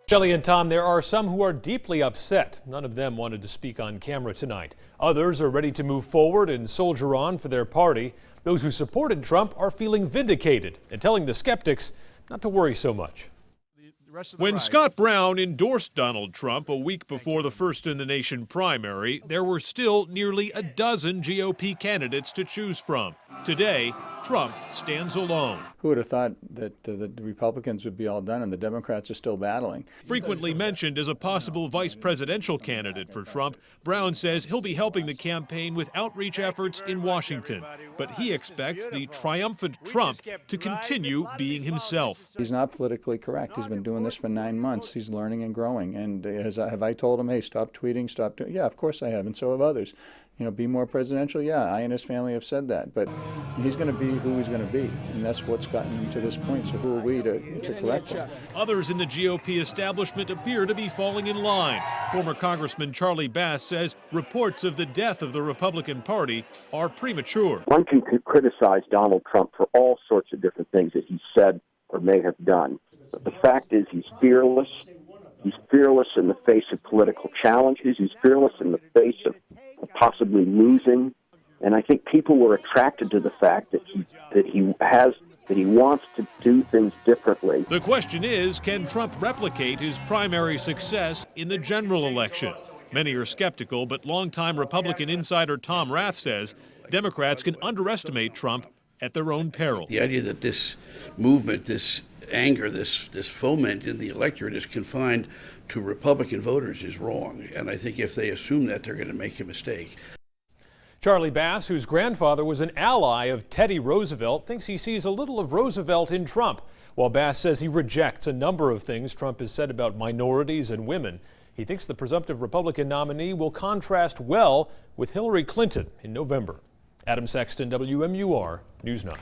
Shelley and Tom, there are some who are deeply upset. None of them wanted to speak on camera tonight. Others are ready to move forward and soldier on for their party. Those who supported Trump are feeling vindicated and telling the skeptics not to worry so much. When Scott Brown endorsed Donald Trump a week before the First-in-the-Nation primary, there were still nearly a dozen GOP candidates to choose from. Today, Trump stands alone. Who would have thought that the Republicans would be all done and the Democrats are still battling? Frequently mentioned as a possible vice presidential candidate for Trump, Brown says he'll be helping the campaign with outreach efforts in Washington. But he expects the triumphant Trump to continue being himself. He's not politically correct. He's been doing this for 9 months. He's learning and growing. And have I told him, hey, stop tweeting, stop doing? Yeah, of course I have, and so have others. You know, be more presidential. Yeah, I and his family have said that. But he's going to be who he's going to be, and that's what's gotten him to this point. So who are we to correct him? Others in the GOP establishment appear to be falling in line. Former Congressman Charlie Bass says reports of the death of the Republican Party are premature. One can criticize Donald Trump for all sorts of different things that he said or may have done. But the fact is he's fearless. He's fearless in the face of political challenges. He's fearless in the face of possibly losing. And I think people were attracted to the fact that he wants to do things differently. The question is, can Trump replicate his primary success in the general election? Many are skeptical, but longtime Republican insider Tom Rath says Democrats can underestimate Trump at their own peril. The idea that this movement, this anger, this foment in the electorate is confined to Republican voters is wrong. And I think if they assume that, they're going to make a mistake. Charlie Bass, whose grandfather was an ally of Teddy Roosevelt, thinks he sees a little of Roosevelt in Trump. While Bass says he rejects a number of things Trump has said about minorities and women, he thinks the presumptive Republican nominee will contrast well with Hillary Clinton in November. Adam Sexton, WMUR News 9.